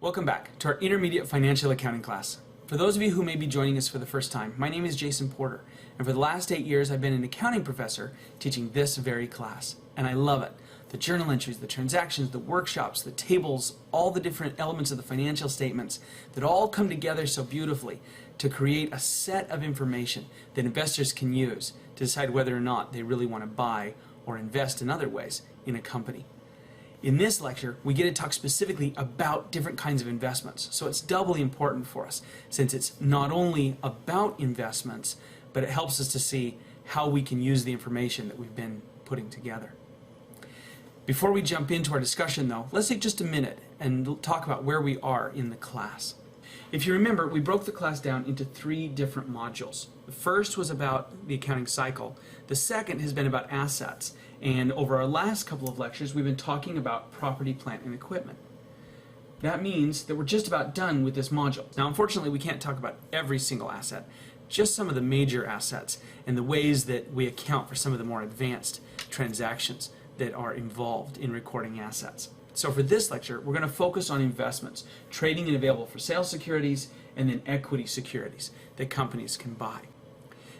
Welcome back to our intermediate financial accounting class. For those of you who may be joining us for the first time, my name is Jason Porter, and for the last 8 years I've been an accounting professor teaching this very class, and I love it. The journal entries, the transactions, the workshops, the tables, all the different elements of the financial statements that all come together so beautifully to create a set of information that investors can use to decide whether or not they really want to buy or invest in other ways in a company. In this lecture, we get to talk specifically about different kinds of investments. So it's doubly important for us since it's not only about investments, but it helps us to see how we can use the information that we've been putting together. Before we jump into our discussion though, let's take just a minute and talk about where we are in the class. If you remember, we broke the class down into 3 different modules. The first was about the accounting cycle. The second has been about assets. And over our last couple of lectures, we've been talking about property, plant, and equipment. That means that we're just about done with this module. Now, unfortunately, we can't talk about every single asset, just some of the major assets and the ways that we account for some of the more advanced transactions that are involved in recording assets. So for this lecture, we're going to focus on investments, trading and available for sale securities, and then equity securities that companies can buy.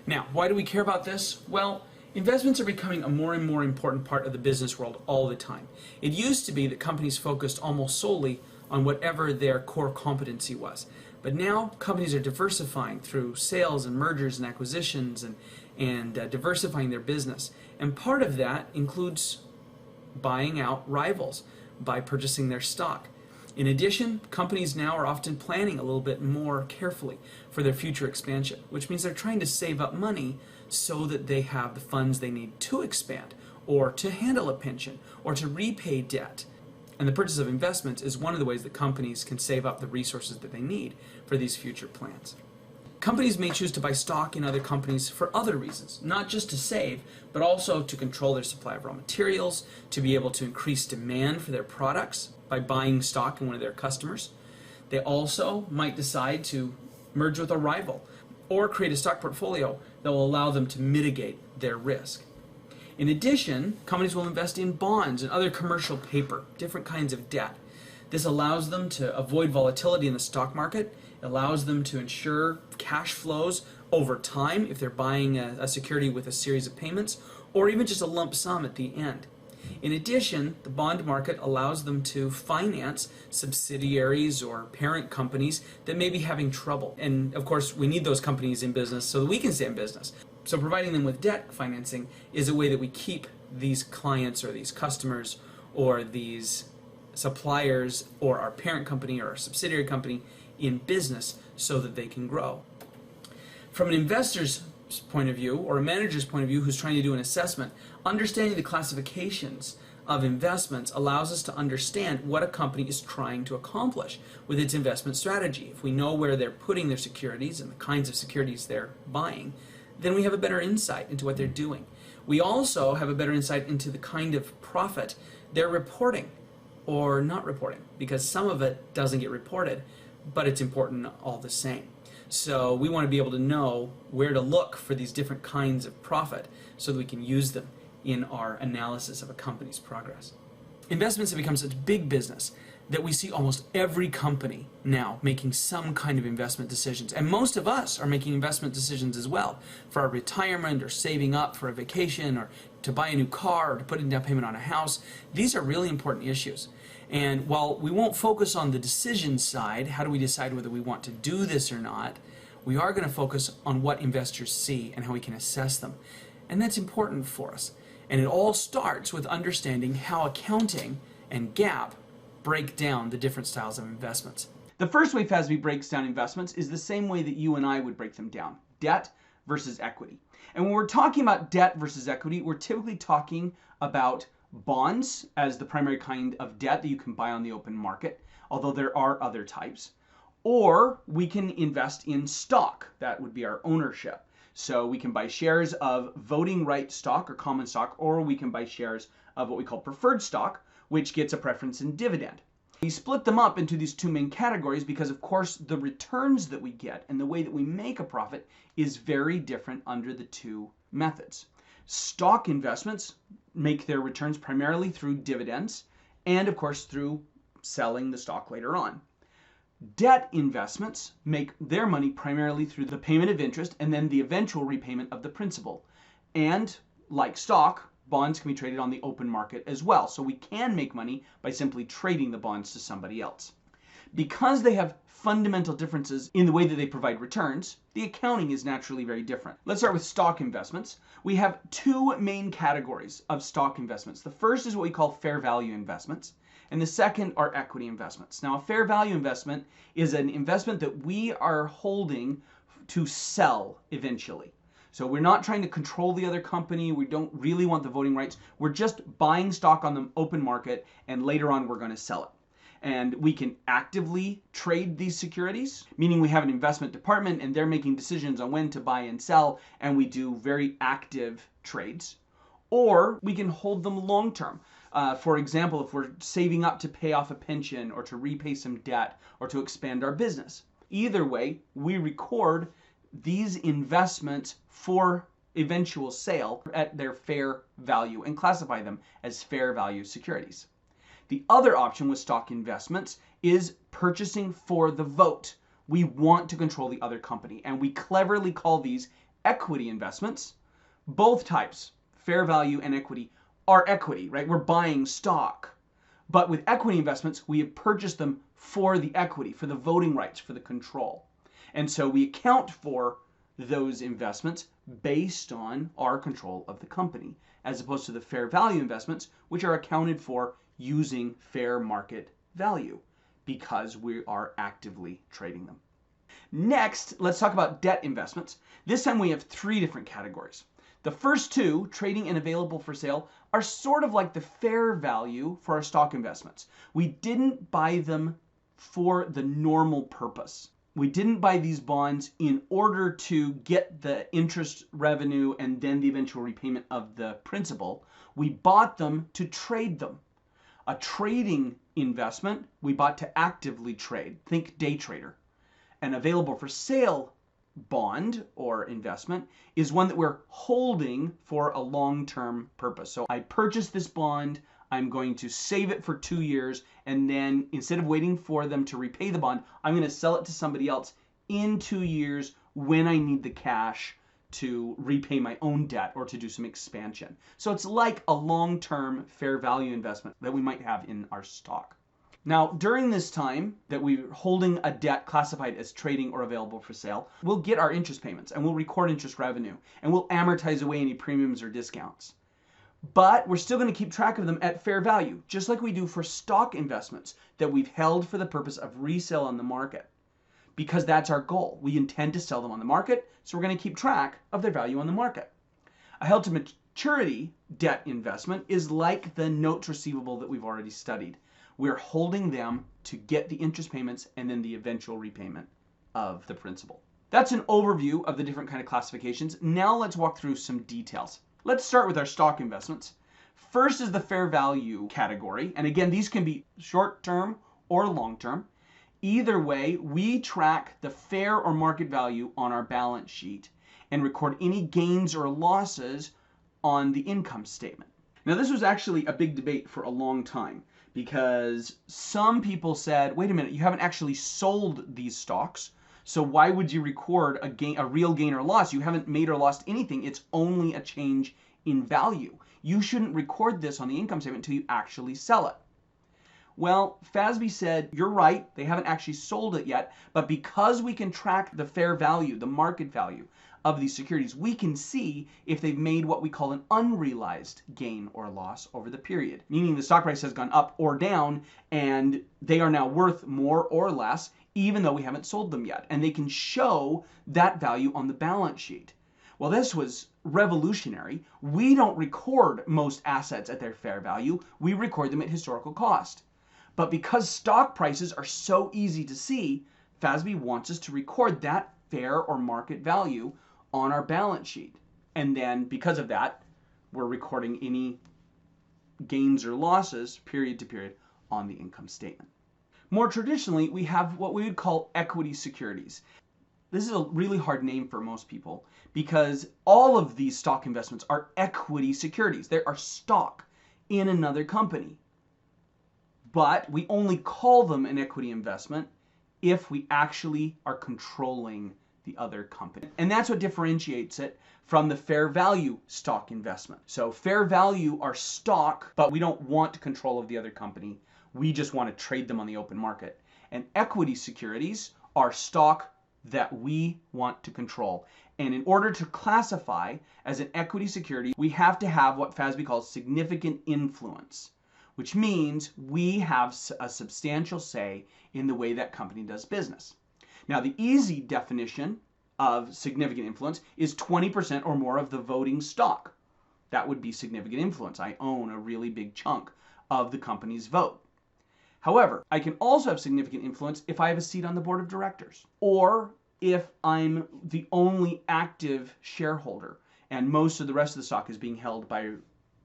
Now, why do we care about this? Well, investments are becoming a more and more important part of the business world all the time. It used to be that companies focused almost solely on whatever their core competency was. But now companies are diversifying through sales and mergers and acquisitions and diversifying their business. And part of that includes buying out rivals by purchasing their stock. In addition, companies now are often planning a little bit more carefully for their future expansion, which means they're trying to save up money so that they have the funds they need to expand, or to handle a pension, or to repay debt. And the purchase of investments is one of the ways that companies can save up the resources that they need for these future plans. Companies may choose to buy stock in other companies for other reasons, not just to save, but also to control their supply of raw materials, to be able to increase demand for their products by buying stock in one of their customers. They also might decide to merge with a rival or create a stock portfolio that will allow them to mitigate their risk. In addition, companies will invest in bonds and other commercial paper, different kinds of debt. This allows them to avoid volatility in the stock market. It allows them to ensure cash flows over time if they're buying a security with a series of payments, or even just a lump sum at the end. In addition, the bond market allows them to finance subsidiaries or parent companies that may be having trouble. And of course, we need those companies in business so that we can stay in business. So providing them with debt financing is a way that we keep these clients or these customers or these suppliers or our parent company or our subsidiary company in business so that they can grow. From an investor's point of view or a manager's point of view who's trying to do an assessment, understanding the classifications of investments allows us to understand what a company is trying to accomplish with its investment strategy. If we know where they're putting their securities and the kinds of securities they're buying, then we have a better insight into what they're doing. We also have a better insight into the kind of profit they're reporting or not reporting, because some of it doesn't get reported, but it's important all the same. So we want to be able to know where to look for these different kinds of profit so that we can use them in our analysis of a company's progress. Investments have become such big business that we see almost every company now making some kind of investment decisions. And most of us are making investment decisions as well for our retirement or saving up for a vacation or to buy a new car or to put a down payment on a house. These are really important issues. And while we won't focus on the decision side, how do we decide whether we want to do this or not, we are going to focus on what investors see and how we can assess them. And that's important for us. And it all starts with understanding how accounting and GAAP break down the different styles of investments. The first way FASB breaks down investments is the same way that you and I would break them down: debt versus equity. And when we're talking about debt versus equity, we're typically talking about bonds as the primary kind of debt that you can buy on the open market, although there are other types. Or we can invest in stock. That would be our ownership. So we can buy shares of voting right stock or common stock, or we can buy shares of what we call preferred stock, which gets a preference in dividend. We split them up into these 2 main categories because, of course, the returns that we get and the way that we make a profit is very different under the 2 methods. Stock investments make their returns primarily through dividends and, of course, through selling the stock later on. Debt investments make their money primarily through the payment of interest and then the eventual repayment of the principal. And like stock, bonds can be traded on the open market as well. So we can make money by simply trading the bonds to somebody else. Because they have fundamental differences in the way that they provide returns, the accounting is naturally very different. Let's start with stock investments. We have two main categories of stock investments. The first is what we call fair value investments, and the second are equity investments. Now, a fair value investment is an investment that we are holding to sell eventually. So we're not trying to control the other company. We don't really want the voting rights. We're just buying stock on the open market, and later on we're going to sell it. And we can actively trade these securities, meaning we have an investment department and they're making decisions on when to buy and sell, and we do very active trades. Or we can hold them long term. For example, if we're saving up to pay off a pension or to repay some debt or to expand our business. Either way, we record these investments for eventual sale at their fair value and classify them as fair value securities. The other option with stock investments is purchasing for the vote. We want to control the other company, and we cleverly call these equity investments. Both types, fair value and equity, are equity, right? We're buying stock. But with equity investments, we have purchased them for the equity, for the voting rights, for the control. And so we account for those investments based on our control of the company, as opposed to the fair value investments, which are accounted for using fair market value because we are actively trading them. Next, let's talk about debt investments. This time we have three different categories. The first two, trading and available for sale, are sort of like the fair value for our stock investments. We didn't buy them for the normal purpose. We didn't buy these bonds in order to get the interest revenue and then the eventual repayment of the principal. We bought them to trade them. A trading investment we bought to actively trade. Think day trader. An available for sale bond or investment is one that we're holding for a long-term purpose. So I purchased this bond, I'm going to save it for 2 years, and then instead of waiting for them to repay the bond, I'm going to sell it to somebody else in 2 years when I need the cash to repay my own debt or to do some expansion. So it's like a long-term fair value investment that we might have in our stock. Now, during this time that we're holding a debt classified as trading or available for sale, we'll get our interest payments and we'll record interest revenue and we'll amortize away any premiums or discounts. But we're still going to keep track of them at fair value, just like we do for stock investments that we've held for the purpose of resale on the market. Because that's our goal. We intend to sell them on the market, so we're going to keep track of their value on the market. A held to maturity debt investment is like the notes receivable that we've already studied. We're holding them to get the interest payments and then the eventual repayment of the principal. That's an overview of the different kind of classifications. Now let's walk through some details. Let's start with our stock investments. First is the fair value category. And again, these can be short-term or long-term. Either way, we track the fair or market value on our balance sheet and record any gains or losses on the income statement. Now, this was actually a big debate for a long time because some people said, wait a minute, you haven't actually sold these stocks, so why would you record a real gain or loss? You haven't made or lost anything. It's only a change in value. You shouldn't record this on the income statement until you actually sell it. Well, FASB said, you're right, they haven't actually sold it yet, but because we can track the fair value, the market value of these securities, we can see if they've made what we call an unrealized gain or loss over the period, meaning the stock price has gone up or down and they are now worth more or less, even though we haven't sold them yet. And they can show that value on the balance sheet. Well, this was revolutionary. We don't record most assets at their fair value. We record them at historical cost. But because stock prices are so easy to see, FASB wants us to record that fair or market value on our balance sheet. And then because of that, we're recording any gains or losses period to period on the income statement. More traditionally, we have what we would call equity securities. This is a really hard name for most people because all of these stock investments are equity securities. They are stock in another company. But we only call them an equity investment if we actually are controlling the other company. And that's what differentiates it from the fair value stock investment. So fair value are stock, but we don't want control of the other company. We just want to trade them on the open market. And equity securities are stock that we want to control. And in order to classify as an equity security, we have to have what FASB calls significant influence, which means we have a substantial say in the way that company does business. Now, the easy definition of significant influence is 20% or more of the voting stock. That would be significant influence. I own a really big chunk of the company's vote. However, I can also have significant influence if I have a seat on the board of directors, or if I'm the only active shareholder and most of the rest of the stock is being held by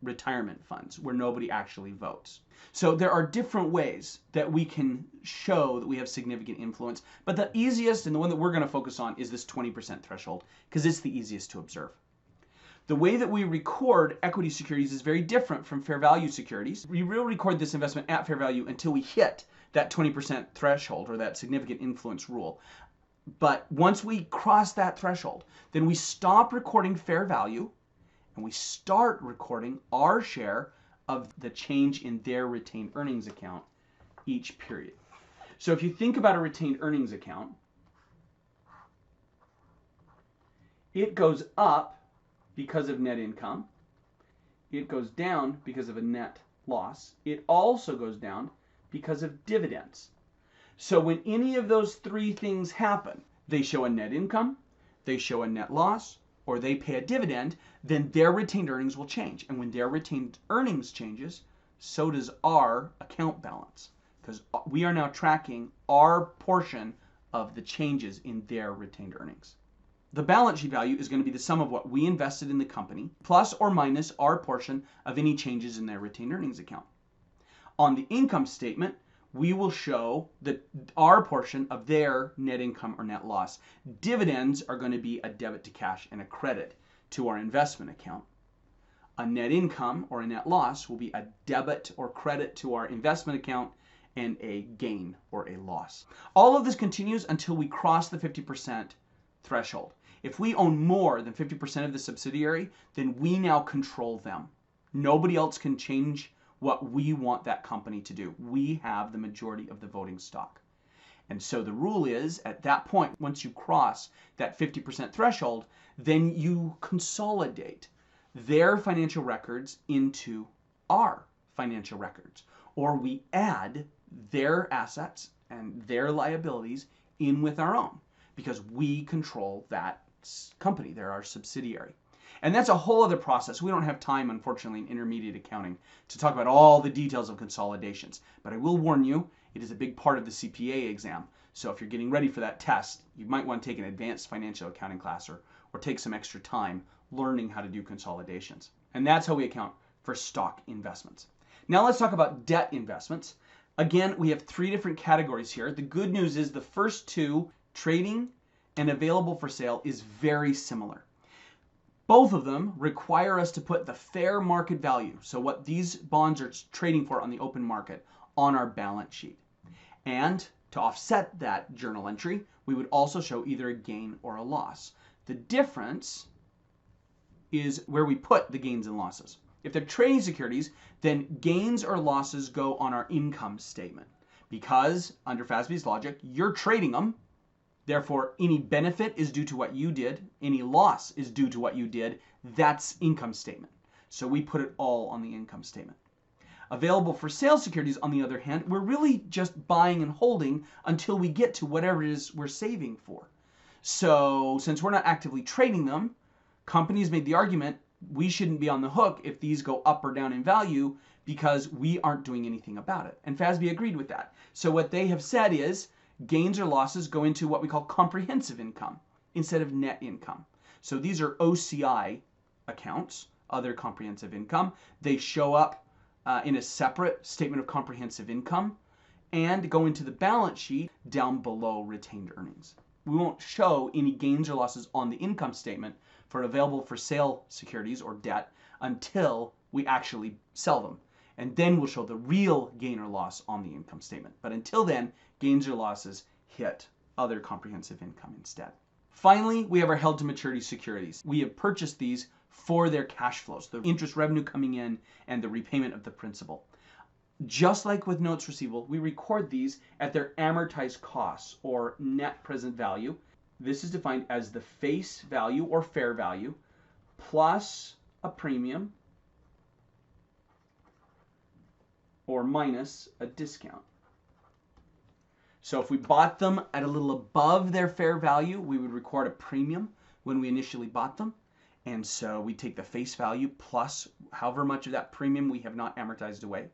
retirement funds where nobody actually votes. So there are different ways that we can show that we have significant influence, but the easiest and the one that we're going to focus on is this 20% threshold because it's the easiest to observe. The way that we record equity securities is very different from fair value securities. We will record this investment at fair value until we hit that 20% threshold or that significant influence rule. But once we cross that threshold, then we stop recording fair value and we start recording our share of the change in their retained earnings account each period. So if you think about a retained earnings account, it goes up because of net income. It goes down because of a net loss. It also goes down because of dividends. So when any of those three things happen, they show a net income, they show a net loss, or they pay a dividend, then their retained earnings will change. And when their retained earnings changes, so does our account balance, because we are now tracking our portion of the changes in their retained earnings. The balance sheet value is going to be the sum of what we invested in the company, plus or minus our portion of any changes in their retained earnings account. On the income statement, we will show our portion of their net income or net loss. Dividends are going to be a debit to cash and a credit to our investment account. A net income or a net loss will be a debit or credit to our investment account and a gain or a loss. All of this continues until we cross the 50% threshold. If we own more than 50% of the subsidiary, then we now control them. Nobody else can change what we want that company to do. We have the majority of the voting stock. And so the rule is, at that point, once you cross that 50% threshold, then you consolidate their financial records into our financial records, or we add their assets and their liabilities in with our own, because we control that company. They're our subsidiary. And that's a whole other process. We don't have time, unfortunately, in intermediate accounting to talk about all the details of consolidations. But I will warn you, it is a big part of the CPA exam. So if you're getting ready for that test, you might want to take an advanced financial accounting class or take some extra time learning how to do consolidations. And that's how we account for stock investments. Now let's talk about debt investments. Again, we have three different categories here. The good news is the first two, trading and available for sale, is very similar. Both of them require us to put the fair market value, so what these bonds are trading for on the open market, on our balance sheet. And to offset that journal entry, we would also show either a gain or a loss. The difference is where we put the gains and losses. If they're trading securities, then gains or losses go on our income statement, because under FASB's logic, you're trading them. Therefore, any benefit is due to what you did. Any loss is due to what you did. That's income statement. So we put it all on the income statement. Available for sale securities, on the other hand, we're really just buying and holding until we get to whatever it is we're saving for. So since we're not actively trading them, companies made the argument we shouldn't be on the hook if these go up or down in value because we aren't doing anything about it. And FASB agreed with that. So what they have said is, gains or losses go into what we call comprehensive income instead of net income. So these are OCI accounts, other comprehensive income. They show up in a separate statement of comprehensive income and go into the balance sheet down below retained earnings. We won't show any gains or losses on the income statement for available for sale securities or debt until we actually sell them. And then we'll show the real gain or loss on the income statement. But until then, gains or losses hit other comprehensive income instead. Finally, we have our held to maturity securities. We have purchased these for their cash flows, the interest revenue coming in and the repayment of the principal. Just like with notes receivable, we record these at their amortized costs or net present value. This is defined as the face value or fair value plus a premium or minus a discount. So if we bought them at a little above their fair value, we would record a premium when we initially bought them. And so we take the face value plus however much of that premium we have not amortized away.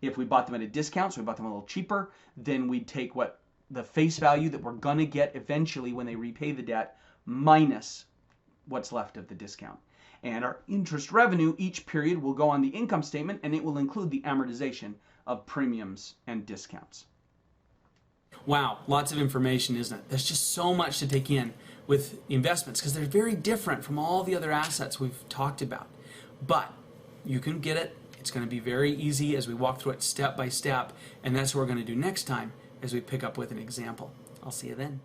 If we bought them at a discount, so we bought them a little cheaper, then we'd take what the face value that we're going to get eventually when they repay the debt minus what's left of the discount. And our interest revenue each period will go on the income statement, and it will include the amortization of premiums and discounts. Wow, lots of information, isn't it? There's just so much to take in with investments because they're very different from all the other assets we've talked about. But you can get it. It's going to be very easy as we walk through it step by step, and that's what we're going to do next time as we pick up with an example. I'll see you then.